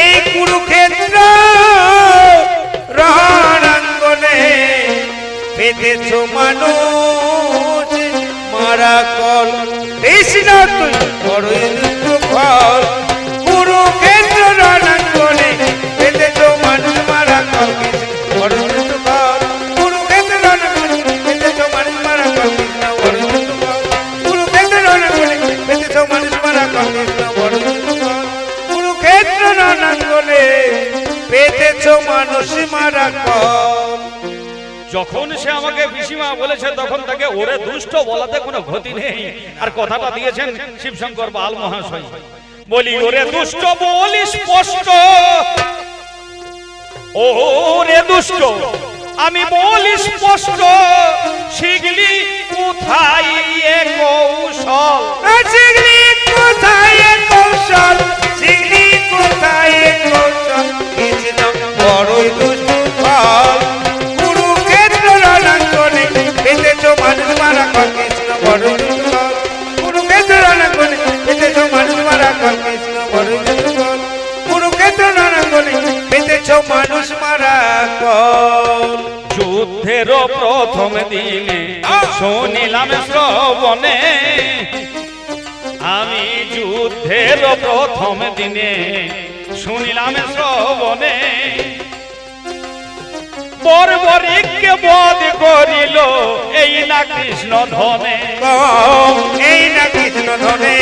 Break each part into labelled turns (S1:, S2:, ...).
S1: এই কুরুক্ষেত্র রণাঙ্গনে বেঁধেছ মানুষ মারা কল। কৃষ্ণ তুই বড়ই দুঃখল। কুরুক্ষেত্র রণাঙ্গনে বেঁধেছ মানুষ মারা কল। বড়ই দুঃখল। কুরুক্ষেত্র রণাঙ্গনে বেঁধেছ মানুষ মারা কল। কৃষ্ণ বড়ই দুঃখল। কুরুক্ষেত্র রণাঙ্গনে বেঁধেছ মানুষ মারা কল। কৃষ্ণ বড়ই দুঃখল। কুরুক্ষেত্র রণাঙ্গনে বেঁধেছ মানুষ মারা কল।
S2: যখন সে আমাকে পিসিমা বলেছে তখন তাকে ওরে দুষ্ট বলাতে কোনো ক্ষতি নেই। আর কথাটা দিয়েছেন শিবশঙ্কর বাল মহাশয়। বলি ওরে দুষ্ট বলি স্পষ্ট, ওরে দুষ্ট আমি বলি স্পষ্ট, শিখলি কোথায় এ কৌশল?
S1: শিখলি কোথায় এ কৌশল? শিখলি কোথায় এ কৌশল? কৃষ্ণ বড়ই দুষ্ট ফল। কুরুক্ষেত্র রণাঙ্গনে বেঁধেছ মানুষ মারা কল। কৃষ্ণ বড়ই দুষ্ট ফল। কুরুক্ষেত্র রণাঙ্গনে বেঁধেছ মানুষ মারা কল। কৃষ্ণ বড়ই দুষ্ট ফল। কুরুক্ষেত্র রণাঙ্গনে বেঁধেছ মানুষ মারা কল।
S2: যুদ্ধের প্রথম দিনে শুনিলাম শ্রবণে, আমি যুদ্ধের প্রথম দিনে শুনিলাম শ্রবণে, বর্বরিককে বধ করিল এই না কৃষ্ণ ধনে।
S1: এই না কৃষ্ণ ধনে।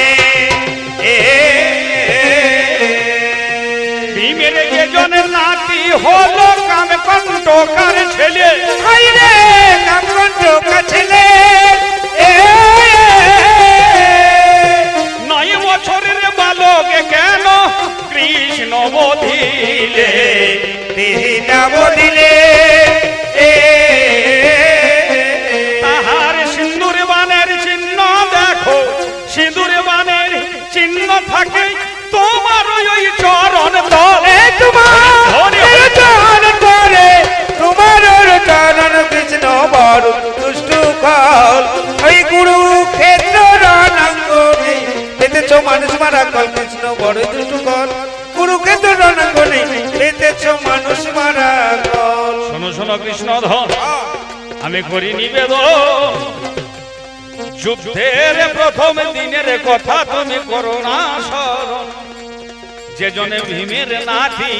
S2: ভীমের যে জনের নাতি হলো কামকণ্টকার ছেলে।
S1: হাইরে কামকণ্টকার ছেলে।
S2: 9 বছরের বালকে কেন কৃষ্ণ বধিলে?
S1: কৃষ্ণ বধিলে।
S2: তাহার সিন্দুর বানের চিহ্ন দেখো, সিন্দুর বানের চিহ্ন থাকে তোমার ওই চরণ তলে।
S1: তোমার চরণ তলে, তোমার চরণ কৃষ্ণ বড় দুষ্ট ফল। ওই কুরুক্ষেত্র রণাঙ্গনে বেঁধেছ মানুষ মারা কল। কৃষ্ণ বড় দুষ্ট ফল। কুরুক্ষেত্র রণাঙ্গনে বেঁধেছ মানুষ মারা কল।
S2: শোনো শোনো কৃষ্ণধন, আমি করি নিবেদন, যুদ্ধের প্রথম দিনের কথা তুমি করো না স্মরণ। যে জনে ভীমের নাতি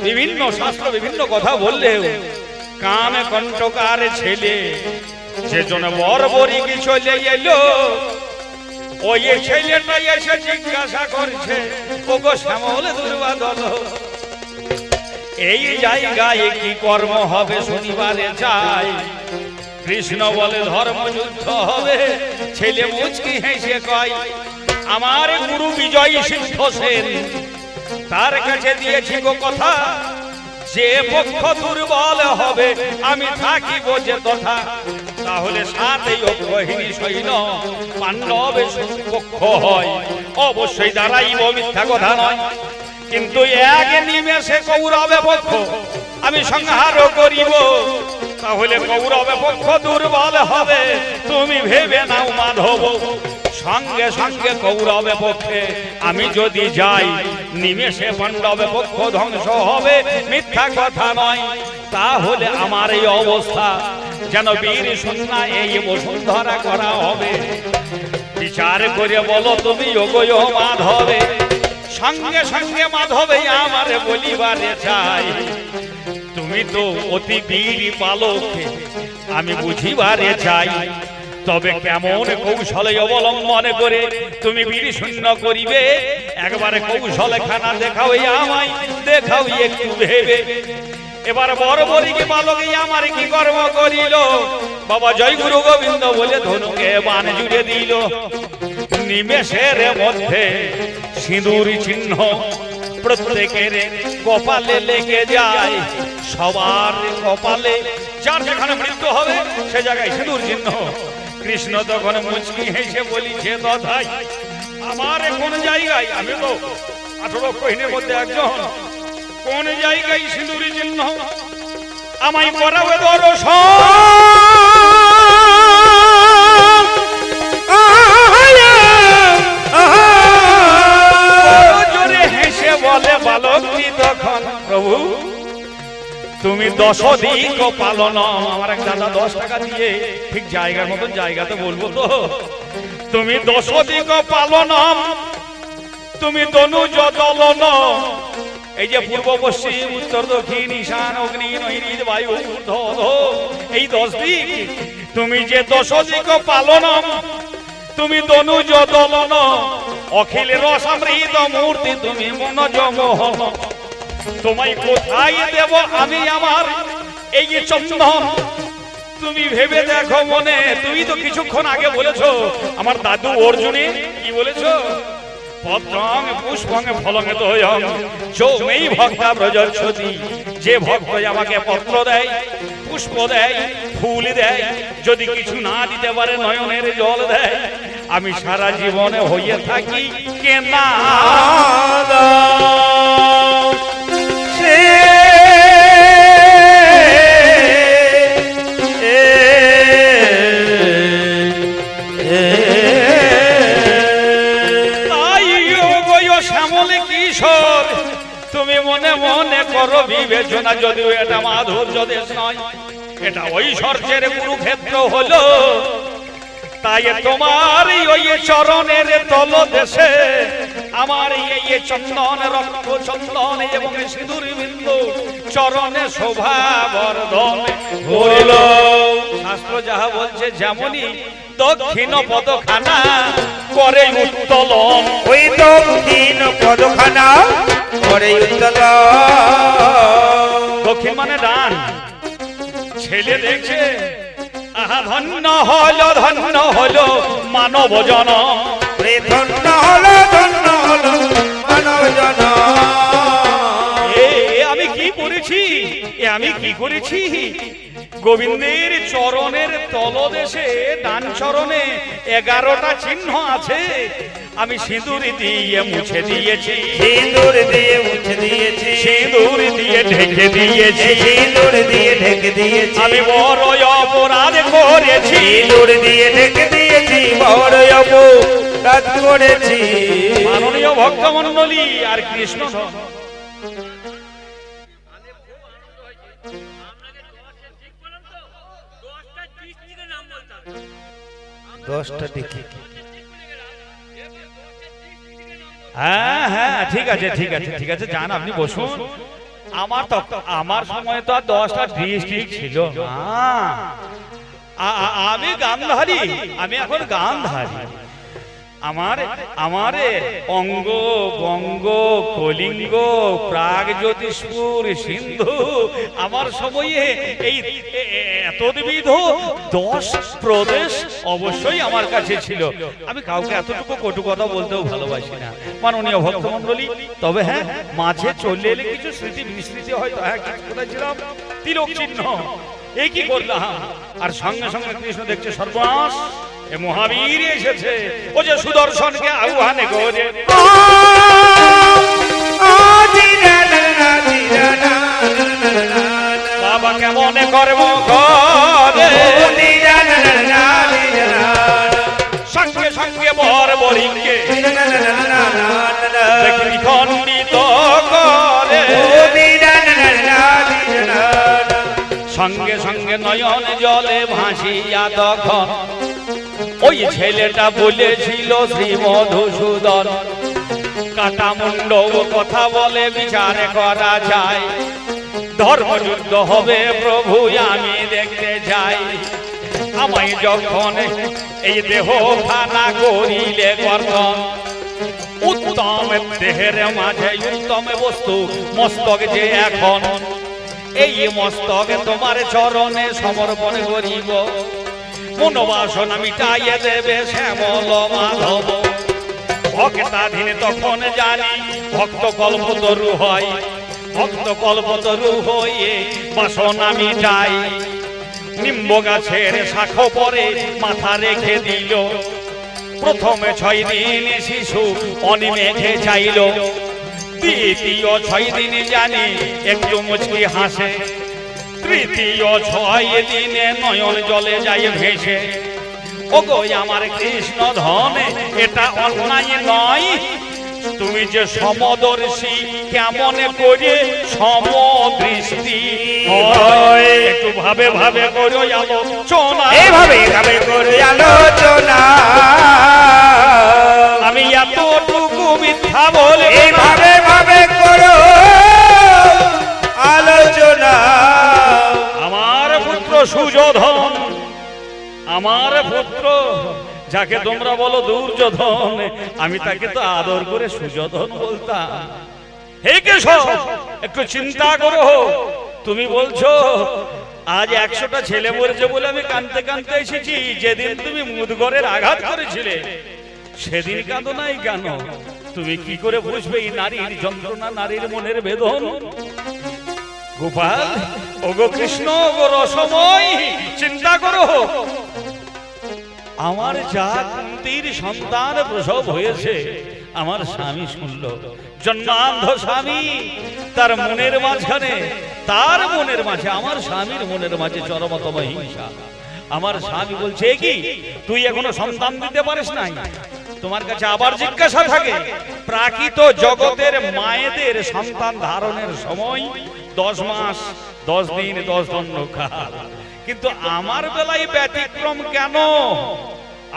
S2: বিভিন্ন শাস্ত্র বিভিন্ন কথা বললেও কামে কণ্টকার ছেলে, যে জনে বর্বরিক চলে এলো, ওই ছেলেটা এসে জিজ্ঞাসা করছে ওগো শ্যামল দুর্বাদল, এই জায়গায় কি কর্ম হবে শনিবারে যাই? কৃষ্ণ বলে ধর্মযুদ্ধ হবে। ছেলে মুচকি হেসে কয় আমার গুরু বিজয় সিদ্ধ সেন, তার কাছে দিয়েছি গো কথা, যে পক্ষ দুর্বল হবে আমি থাকিব যে তথা। তাহলে 7 অগ্রহিণী সৈন্য পাণ্ডবের পক্ষ হয়, অবশ্যই দাঁড়াইব, মিথ্যা কথা নয়। কিন্তু এক নিমেষে কৌরবে পক্ষ আমি সংহার করিব, তাহলে কৌরবে পক্ষ দুর্বল হবে, তুমি ভেবে নাও মাধব। সঙ্গে সঙ্গে কৌরবে পক্ষে আমি যদি যাই, নিমেষে পাণ্ডবে পক্ষ ধ্বংস হবে, মিথ্যা কথা নয়। তাহলে আমার এই অবস্থা যেন বীর শূন্য এই বসুন্ধরা করা হবে। বিচার করে বলো তুমি ওগো মাধবে। সঙ্গে সঙ্গে মাধবে আমারে বলিবারে চাই, তুমি তো অতি বীর বালক, আমি বুঝিবারে চাই। তবে কেমন কৌশলে অবলম্বন করে তুমি বীর শূন্য করিবে, একবারে কৌশলে খানা দেখাও আমায়, দেখাও একটু ভেবে। এবার বর্বরিক বালক আমার কি কর্ম করিল? বাবা জয় গুরু গোবিন্দ বলে ধনুকে বান জুড়ে দিল। নিমেষের মধ্যে সিঁদুর চিহ্ন প্রত্যেকের কপালে লেগে যায়, সবার কপালে, যার যেখানে মৃত্যু হবে সে জায়গায় সিঁদুর চিহ্ন। কৃষ্ণ তখন মুচকি হেসে বলিছে দধাই আমার কোন জায়গায়, আমি তো 18 অগ্রহিণীর মধ্যে একজন, কোন জায়গায় সিঁদুর চিহ্ন আমায় করাবে দর্শন। তুমি দশ দিক পালন। আমার এক দাদা 10 টাকা দিয়ে ঠিক জায়গার মতন জায়গাতে বলবো তো, তুমি দশ দিক পালন, তুমি তনুজ দলন। এই যে পূর্ব পশ্চিম উত্তর দক্ষিণ ঈশান অগ্নি নৈঋত বায়ু ঊর্ধ্ব অধো, এই 10 দিক তুমি যে 10 দিক পালন, তুমি তনুজ দলন, অখিল রসামৃত মূর্তি তুমি মনোজ মোহন। তোমায় কোথায় দেব আমি আমার এই যে চন্দন? তুমি ভেবে দেখো মনে। তুমি তো কিছুক্ষণ আগে বলেছো আমার দাদু অর্জুনে কি বলেছো? পত্রং পুষ্পং ফলং তোয়ং যৌমেই ভক্তা ব্রজচ্ছতি। যে ভক্ত আমাকে পত্র দেয়, পুষ্প দেয়, ফুল দেয়, যদি কিছু না দিতে পারে নয়নের জল দেয়, আমি সারা জীবনে হইয়ে থাকি কেনা। কিশোর তুমি মনে মনে করো বিবেচনা, যদিও এটা মাধুর্য দেশ নয়, এটা ঐশ্বর্যের কুরুক্ষেত্র হলো। তাই তোমার ওই চরণের তল দেশে আমার এই চন্দন রক্ত চন্দন এবং সিঁদুর বিন্দু চরণে শোভা বর্ধন হইল। শাস্ত্র যাহা বলছে যেমনই দক্ষিণ পদখানা করে উত্তোলন।
S1: ওই দক্ষিণ পদখানা করে উত্তোলন।
S2: দক্ষিণ মানে ডান। ছেলে দেখছে আহা ধন্য হলো মানব জনম।
S1: ধন্য হলো মানব জনম।
S2: আমি কি করেছি, আমি কি করেছি? গোবিন্দের চরণের তলদেশে ডান চরণে 11টা চিহ্ন আছে। আমি সিঁদুর দিয়ে মুছে দিয়েছি,
S1: সিঁদুর দিয়ে মুছে দিয়েছি,
S2: সিঁদুর দিয়ে ঢেকে দিয়েছি,
S1: সিঁদুর দিয়ে ঢেকে দিয়েছি।
S2: আমি বড় অপরাধ করেছি,
S1: সিঁদুর দিয়ে ঢেকে দিয়েছি, বড় অপরাধ করেছি।
S2: মাননীয় ভক্তমণ্ডলী আর কৃষ্ণ
S1: 10টা দেখি।
S2: হ্যাঁ হ্যাঁ ঠিক আছে ঠিক আছে ঠিক আছে, যান আপনি বসুন। আমার সময় তো আর 10টা ডিস্ট্রিক্ট ছিল না। আমি গান্ধারী, আমি এখন গান্ধারী। আমার অঙ্গ বঙ্গ কলিঙ্গ প্রাগজ্যোতিষপুর সিন্ধু আমার সময়ে এই এতবিধ 10 প্রদেশ অবশ্যই আমার কাছে ছিল। আমি কাউকে এতটুকু কটু কথা বলতেও ভালোবাসি না মাননীয় ভক্তমণ্ডলী। তবে হ্যাঁ, মাঝে চলে এলে কিছু স্মৃতি বিস্মৃতি হয়তো। হ্যাঁ, কোথায় ছিলাম? তিলক চিহ্ন এই কি করলাম? আর সঙ্গে সঙ্গে কৃষ্ণ দেখছে সর্বনাশ, এ মহাবীর এসেছে। ও যে সুদর্শনকে আহ্বানে করে বাবা কেমন কর্ম করে, সঙ্গে সঙ্গে বর বরিকে খণ্ডিত করে, সঙ্গে সঙ্গে নয়ন জলে ভাসিয়া তখন ওই ছেলেটা বলেছিল শ্রী মধুসূদন, কাটা মুন্ড কথা বলে বিচার করা যায়, ধর্মযুদ্ধ হবে প্রভু আমি দেখতে যাই। আমায় যখন এই দেহ খানা করিলে গর্ধন, উত্তম দেহের মাঝে উত্তম বস্তু মস্তক যে এখন, এই মস্তক তোমার চরণে সমর্পণ করিব, মনোবাসনা মিটাইয়ে দেবে শ্যামল মাধব। ভক্তাধীন তখন জানি ভক্ত কল্পতরু হয়, ভক্ত কল্পতরু হয়ে বাসনা মিটাই। নিম্ব গাছের শাখ পরে মাথা রেখে দিল, প্রথমে 6 দিন শিশু অনিমেঘে চাইল, দ্বিতীয় 6 দিন জানি একটু মুচকি হাসে, তৃতীয় 6 দিনে নয়ন জলে যায় ভেসে। ওগো আমার কৃষ্ণ ধন এটা অন্যায় নয়, তুমি যে সমদর্শী কেমন করে সমদৃষ্টি হয়, একটু ভাবে ভাবে করো আলোচনা,
S1: এইভাবে ভাবে করে আলোচনা,
S2: আমি এতটুকু মিথ্যা বলে
S1: এইভাবে ভাবে করো আলোচনা।
S2: আমার পুত্র সুযোধন, আমার পুত্র যাকে তোমরা বলো দুর্যোধন, আমি তাকে তো আদর করে সুযোধন বলতাম। হে কেশব, একটু চিন্তা করো। তুমি বলছো আজ 100টা ছেলে মরেছে বলে আমি কাঁদতে কাঁদতে এসেছি, যেদিন তুমি মুদগরের আঘাত করেছিলে সেদিন কাঁদো নাই কেন? তুমি কি করে বুঝবে এই নারীর যন্ত্রণা, নারীর মনের বেদন? গোপাল, ওগো কৃষ্ণ, ওগো রসময়, চিন্তা করো। আমার যা কুন্তির সন্তান প্রসব হয়েছে আমার স্বামী শুনল, জন্মান্ধ স্বামী, তার মনের মাঝখানে, তার মনের মাঝে, আমার স্বামীর মনের মাঝে চরমতম হিংসা। আমার স্বামী বলছে, কি তুই এখনো সন্তান দিতে পারিস নাই? তোমার কাছে আবার জিজ্ঞাসা থাকে, প্রাকৃত জগতের মায়েদের সন্তান ধারণের সময় 10 মাস 10 দিন 10 দণ্ডকাল, কিন্তু আমার বেলায় ব্যতিক্রম কেন?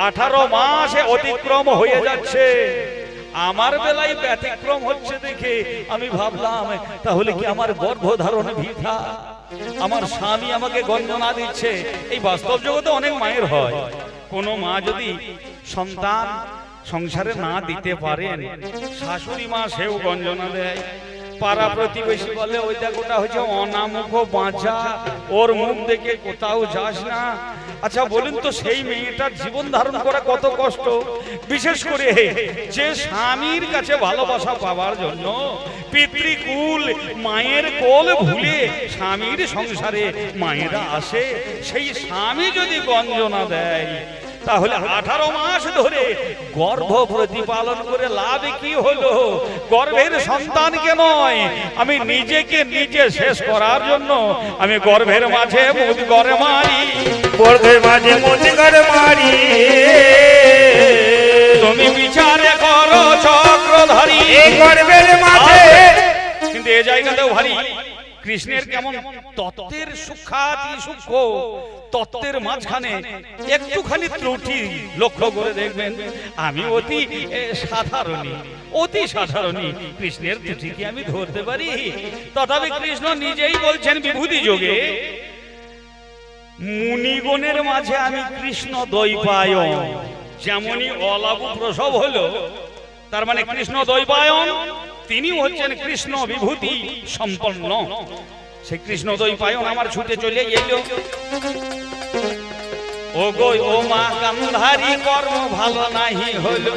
S2: 18 মাসে অতিক্রম হয়ে যাচ্ছে। আমার বেলায় ব্যতিক্রম হচ্ছে দেখে আমি ভাবলাম তাহলে কি আমার গর্ভধারণ বৃথা? আমার স্বামী আমাকে গঞ্জনা দিচ্ছে। এই বাস্তব জগতে অনেক মায়ের হয়, কোন মা যদি সন্তান সংসারে না দিতে পারেন, শাশুড়ি মা সেও গঞ্জনা দেয়। পাড়া প্রতিবেশী বলে, ওই দেখ ওটা হচ্ছে অনামুখ বাঁচা, ওর মুখ দেখে কোথাও যাস না। আচ্ছা বলুন তো, সেই মেয়েটার জীবন ধারণ করা কত কষ্ট, বিশেষ করে যে স্বামীর কাছে ভালোবাসা পাওয়ার জন্য পিতৃকুল মায়ের কোল ভুলে স্বামীর সংসারে মায়েরা আসে। সেই স্বামী যদি গঞ্জনা দেয়, তাহলে 18 মাস ধরে গর্ভ প্রতিপালন করে লাভ কি হলো? গর্ভের সন্তানকে নয়, আমি নিজেকে নিজে শেষ করার জন্য আমি গর্ভের মাঝে মুদগর মারি,
S1: গর্ভের মাঝে মুদগর মারি।
S2: তুমি বিচারে করো চক্রধারী,
S1: এই গর্ভের মাঝে।
S2: কিন্তু এই জায়গাতেও ভারী কৃষ্ণের কেমন তত্ত্বের সূক্ষ্মাতি সূক্ষ্ম, তত্ত্বের মাঝখানে একটুখানি ত্রুটি লক্ষ্য করে দেখবেন। আমি অতি সাধারণী, অতি সাধারণী, কৃষ্ণের ত্রুটি কি আমি ধরতে পারি? তথাপি কৃষ্ণ নিজেই বলছেন বিভূতি যোগে, মুনিগণের মাঝে আমি কৃষ্ণ দ্বৈপায়ন। যেমনই অলাভু প্রসব হলো, তার মানে কৃষ্ণ দ্বৈপায়ন, তিনি হচ্ছেন কৃষ্ণ বিভূতি সম্পন্ন। সেই কৃষ্ণ দ্বৈপায়ন আমার ছুটে চলে এলো। ও গো ও মা গান্ধারী, কর্ম ভালো নাহি হলো,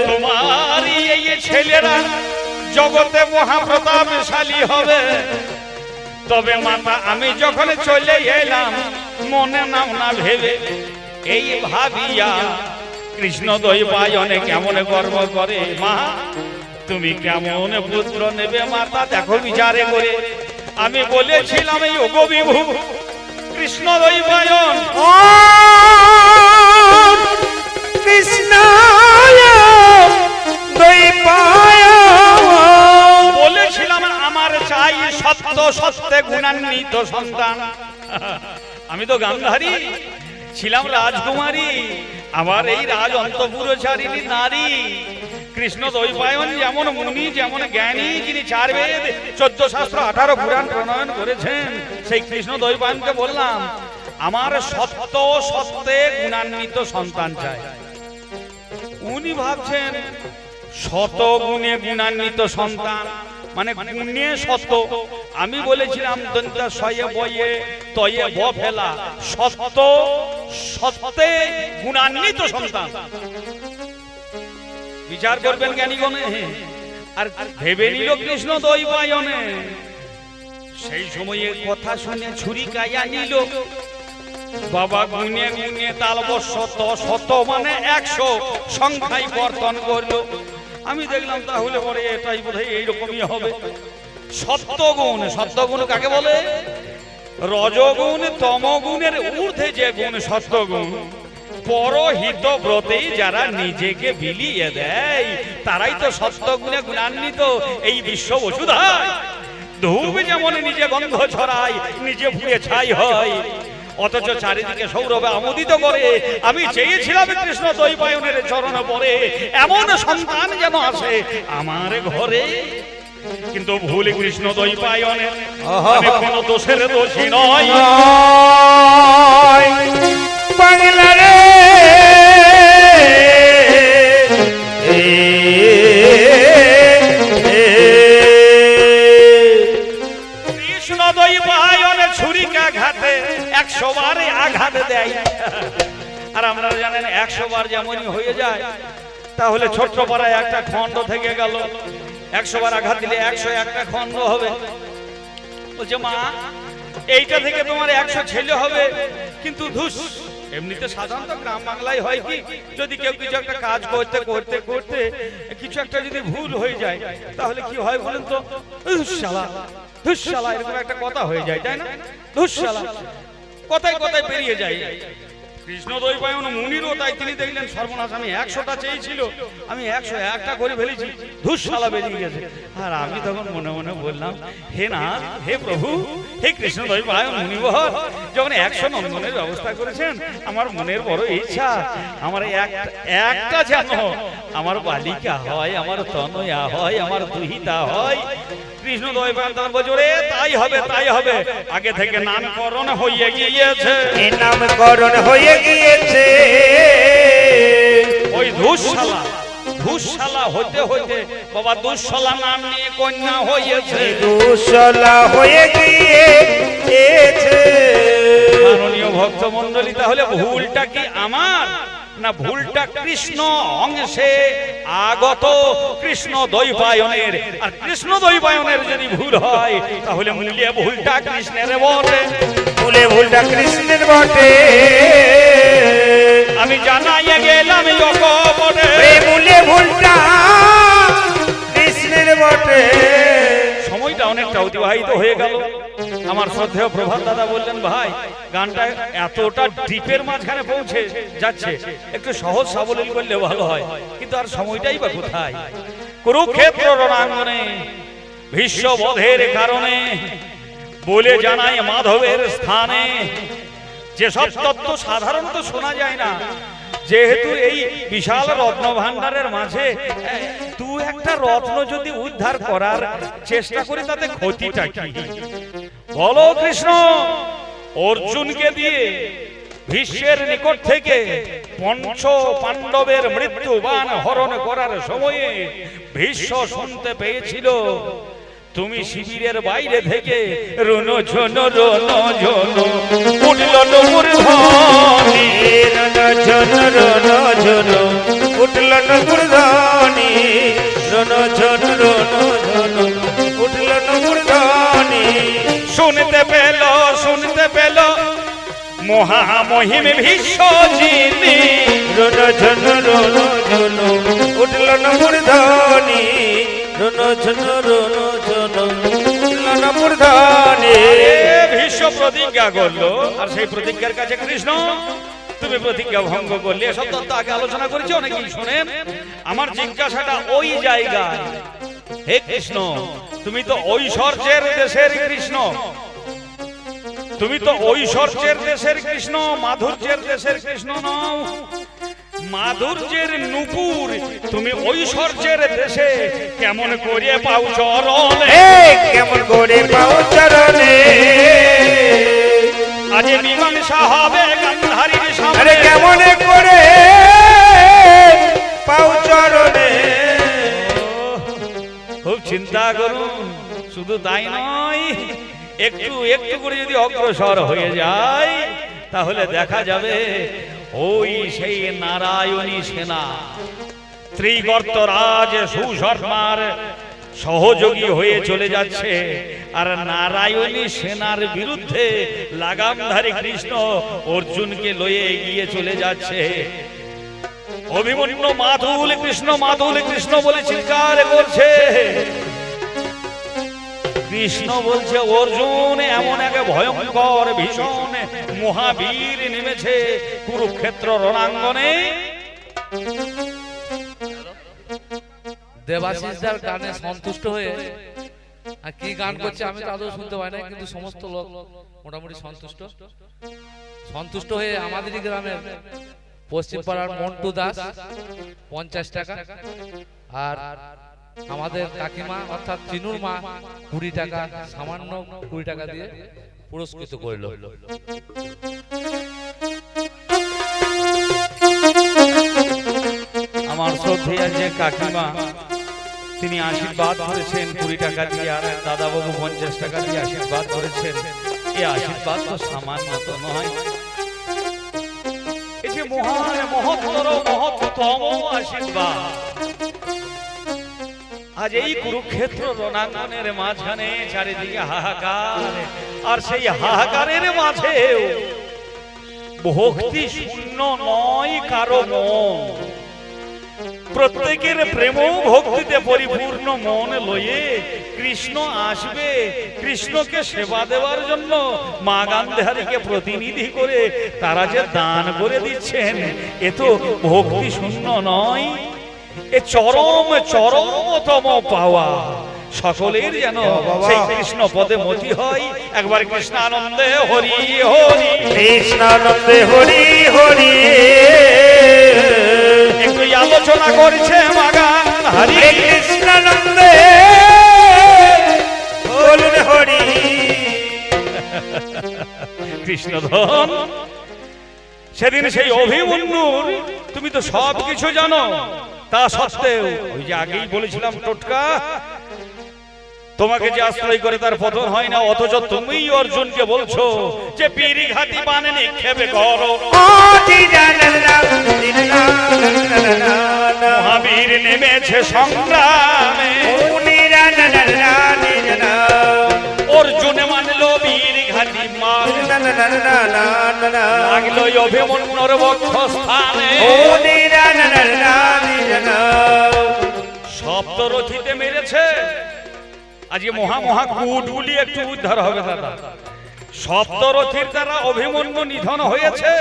S2: তোমার এই ছেলেরা জগতে মহাপ্রতাপশালী হবে। তবে মাতা আমি যখন চলে এলাম, মনে নাও না ভেবে, এই ভাবিয়া কৃষ্ণ দ্বৈপায়নে কেমন গর্ব করে। মা তুমি কেমন পুত্র নেবে মাতা দেখো বিচারে করে। আমি বলেছিলাম এই ওগো বিভু কৃষ্ণ দ্বৈপায়ন,
S1: কৃষ্ণ দ্বৈপায়ন,
S2: বলেছিলাম আমার চাই সত্য সত্যে গুণান্বিত সন্তান। আমি তো গান্ধারী ছিলাম, রাজকুমারী, আমার এই রাজ অন্তঃপুরচারিণী নারী। কৃষ্ণ দ্বৈপায়ন যেমন মুনি, যেমন জ্ঞানী, যিনি 4 বেদ 14 শাস্ত্র 18 পুরাণ প্রণয়ন করেছেন, সেই কৃষ্ণ দ্বৈপায়নকে বললাম আমার সত্য সত্যে গুণান্বিত সন্তান চাই। উনি ভাবছেন শত গুণে গুণান্বিত সন্তান মানে গুণে সত্য। আমি বলেছিলাম দন্তা সয়ে বয়ে তয়ে ব ফেলা, সত্য সত্যে গুণান্বিত সন্তান। বিচার করবেন জ্ঞানীগণে। আর ভেবে নিল কৃষ্ণ দ্বৈপায়নে। সেই সময়ে কথা শুনে ছুরি কায়া নিল। বাবা গুনে গুনে তালবশ শত মানে 100 সংখ্যায় বর্তন করলো। আমি দেখলাম তাহলে পরে এটাই বোধহয় এইরকমই হবে। সত্যগুণ, সত্যগুণ কাকে বলে? রজগুণ তমগুণের ঊর্ধ্বে যে গুণ সত্যগুণ, পরহিত ব্রতে যারা নিজেকে বিলিয়ে দেয় তারাই তো সত্য গুণে গুণান্বিত এই বিশ্ব বসুধায়। ধূপ যেমন নিজে গন্ধ ছড়ায়, নিজে ফুলে ছাই হয়, অথচ চারিদিকে সৌরভে আমোদিত করে। আমি চেয়েছিলাম কৃষ্ণ দ্বৈপায়নের চরণ পরে এমন সন্তান যেন আসে আমার ঘরে, কিন্তু ভুল কৃষ্ণ দ্বৈপায়নের। আমি কোনো দোষের দোষী নয়।
S1: বাংলা রে
S2: কৃষ্ণ দ্বৈপায়নে ছুরিকাঘাতে 100 বার আঘাত দেয়। আর আমরা জানেন 100 বার যেমনই হয়ে যায়, তাহলে ছোট্ট পাড়ায় একটা খণ্ড থেকে গেল। 100 বার আঘাত দিলে 101টা খণ্ড হবে। বলছে মা, এইটা থেকে তোমার 100 ছেলে হবে, কিন্তু ধুস, এমনিতে সাধারণত গ্রাম বাংলায় হয় কি, যদি কেউ কিছু একটা কাজ করতে করতে করতে কিছু একটা যদি ভুল হয়ে যায়, তাহলে কি হয় বলেন তো? ধুসশালা ধুসশালা, এরকম একটা কথা হয়ে যায়, তাই না? ধুসশালা কথায় কথায় বেরিয়ে যায়। কৃষ্ণ দ্বৈপায়ন মুনিরও তাই, তিনি দেখলেন সর্বনাশ, আমি 100টা চেয়েছিল, আমি 101টা করে ফেলেছি, ধুসশালা বেরিয়ে গেছে। আর আমি তখন মনে মনে বললাম, হে না, হে প্রভু, হে কৃষ্ণ দ্বৈপায়ন মুনিবর, যখন 100 নন্দনের ব্যবস্থা করেছেন, আমার মনের বড় ইচ্ছা, আমার একটা যেন আমার বালিকা হয়, আমার তনয়া হয়, আমার দুহিতা হয়। কৃষ্ণ দ্বৈপায়ন তখন বলছে, ওরে তাই হবে, তাই হবে। আগে থেকে নামকরণ হয়ে গিয়েছে,
S1: নামকরণ হয়ে গিয়েছে।
S2: ওই ধুসশালা ধুসশালা হতে হতে বাবা দুঃশলা নাম নিয়ে কন্যা হয়েছে,
S1: দুঃশলা হয়ে গিয়েছে।
S2: মাননীয় ভক্ত মণ্ডলী, তাহলে ভুলটা কি আমার, না ভুলটা কৃষ্ণ অংশে আগত কৃষ্ণ দ্বৈপায়নের? আর কৃষ্ণ দ্বৈপায়নের যদি ভুল হয়, তাহলে মূলে ভুলটা কৃষ্ণের বটে,
S1: মূলে ভুলটা কৃষ্ণের বটে।
S2: আমি জানাইয়া গেলাম জগবটে,
S1: মূলে ভুলটা কৃষ্ণের বটে।
S2: সময়টা অনেকটা অতিবাহিত হয়ে গেল। আমার শ্রদ্ধেয় প্রভাত দাদা বললেন, ভাই গানটা এতটা ডিপের মাঝখানে পৌঁছে যাচ্ছে, একটু সহজ সাবলীল করলে ভালো হয়, কিন্তু আর সময়টাই বা কোথায়। কুরুক্ষেত্র রণাঙ্গনে ভীষ্ম বধের কারণে বলে জানাই মাধবের স্থানে, যেসব তত্ত্ব সাধারণত শোনা যায় না, যেহেতু এই বিশাল রত্ন ভান্ডারের মাঝে দু একটা রত্ন যদি উদ্ধার করার চেষ্টা করি, তাতে ক্ষতিটা কি? বলো কৃষ্ণ অর্জুনকে দিয়ে ভীষ্মের নিকট থেকে পঞ্চ পাণ্ডবের মৃত্যুবান হরণ করার সময়ে ভীষ্ম শুনতে পেয়েছিল, তুমি শিবিরের বাইরে থেকে রণ ঝন রণ ঝন উঠল নমুর ধ্বনি,
S1: রণ ঝন রণ ঝন উঠল নমুর ধ্বনি, রণ ঝন রণ ঝন উঠল নমুর ধ্বনি।
S2: শুনতে পেল মহামহিম ভীষ্ম যিনি,
S1: রণ ঝন রণ ঝন উঠল নমুর ধ্বনি, রণ ঝন রণ ঝন উঠল নমুর ধ্বনি।
S2: ভীষ্ম প্রতিজ্ঞা করলো, আর সেই প্রতিজ্ঞার কাছে কৃষ্ণ, তুমি প্রতিজ্ঞা ভঙ্গ করলে। এসব তত্ত্ব আগে আলোচনা করেছি অনেকেই, শোনেন। আমার জিজ্ঞাসাটা ওই জায়গায়, হে কৃষ্ণ, তুমি তো ঐশ্বর্যের দেশের কৃষ্ণ, তুমি তো ঐশ্বর্যের দেশের কৃষ্ণ, মাধুর্যের দেশের কৃষ্ণ নও। মাধুর্যের নূপুর তুমি ঐশ্বর্যের দেশে কেমন করে পাও চরণে,
S1: কেমন করে পাও চরণে।
S2: আজ মীমাংসা হবে গান্ধারীর সামনে,
S1: আরে কেমন করে পাও চরণে।
S2: খুব চিন্তা করুন। শুধু তাই নয়, একটু একটু করে যদি অগ্রসর হয়ে যায়, তাহলে দেখা যাবে ওই সেই নারায়ণী সেনা ত্রিগর্তরাজ সুশর্মার সহযোগী হয়ে চলে যাচ্ছে। আর নারায়ণী সেনার বিরুদ্ধে লাগামধারী কৃষ্ণ অর্জুনকে লয়ে এগিয়ে চলে যাচ্ছে। অভিমন্যু মাধুল কৃষ্ণ, মাধুল কৃষ্ণ বলে চিৎকার করছে। কৃষ্ণ বলছে অর্জুন এমন এক ভয়ঙ্কর ভীষণ মহাবীর নেমেছে কুরুক্ষেত্র রণাঙ্গনে।
S3: দেবাশিসদার গানে সন্তুষ্ট হয়ে আর কি গান করছে আমি তো আদৌ শুনতে পাই না, কিন্তু সমস্ত লোক মোটামুটি সন্তুষ্ট হয়ে আমাদেরই গ্রামের পশ্চিম পাড়ার মন্টু দাস 50 টাকা, আর আমাদের কাকিমা অর্থাৎ চিনুর মা 20 টাকা, সামান্য 20 টাকা দিয়ে পুরস্কৃত করল।
S2: আমার শ্রদ্ধেয় যে কাকিমা তিনি আশীর্বাদ করেছেন 20 টাকা দিয়ে, আর দাদাবাবু 50 টাকা দিয়ে আশীর্বাদ করেছেন। এই আশীর্বাদ তো সামান্য তো নয়, এই যে মহান মহত্তর মহত্তম আশীর্বাদ। আজ এই কুরুক্ষেত্র রণাঙ্গনের মাঝখানে চারিদিকে হাহাকার, আর সেই হাহাকারের মাঝেও ভক্তি শূন্য নয় কারো মন। প্রত্যেকের প্রেম ভক্তিতে পরিপূর্ণ মন লয়ে কৃষ্ণ আসবে কৃষ্ণকে সেবা দেওয়ার জন্য। মা গান্ধারীকে প্রতিনিধি করে তারা যে দান করে দিচ্ছেন, এ তো ভক্তি শূন্য নয়, এ চরম চরমতম পাওয়া। সকলের যেন সেই কৃষ্ণ পদে মতি হয়। একবার কৃষ্ণানন্দে হরি হরি,
S1: কৃষ্ণানন্দে হরি হরি।
S2: একটু আলোচনা করছে মাগান হরি
S1: কৃষ্ণানন্দে বলুন হরি।
S2: কৃষ্ণধন সেদিন সেই অভিমন্যুর তুমি তো সব কিছু জানো, তা সত্ত্বেও ওই যে আগেই বলেছিলাম টোটকা, তোমাকে যে আশ্রয় করে তার পতন হয় না, অথচ তুমি অর্জুনকে বলছো যে পিরি ঘাটি বানে নিক্ষেপে করো। মহাবীর নেমেছে সংগ্রামে, অর্জুন মানলো বীর ঘাটি মান, লাগলো অভিমন্যুর বক্ষস্থানে। সপ্তরথীতে মেরেছে। আজকে মহা কুটগুলি একটু উদ্ধার হবে দাদা। সপ্তরথীর দ্বারা অভিমন্যু নিধন হয়েছে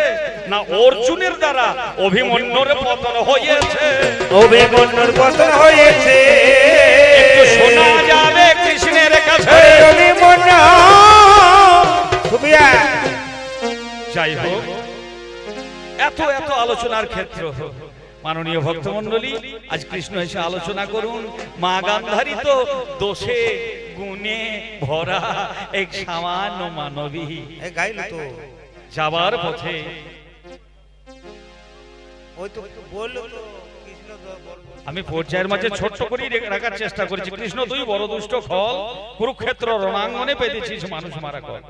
S2: না অর্জুনের দ্বারা অভিমন্যুর পতন হয়েছে?
S1: অভিমন্যুর পতন হয়েছে।
S2: একটু শোনা যাবে কৃষ্ণের কাছে। যাই হোক, এত এত আলোচনার ক্ষেত্র মাননীয় ভক্তমন্ডলী, আজ কৃষ্ণ এসে আলোচনা করুন। মা গান্ধারী তো দোষে গুণে ভরা এক সামান্য মানবী, যাবার পথে আমি পর্যায়ের মাঝে ছোট্ট করে রাখার চেষ্টা করেছি। কৃষ্ণ তুই বড় দুষ্ট ফল কুরুক্ষেত্র রণাঙ্গনে পেতেছিস মানুষ মারা কর।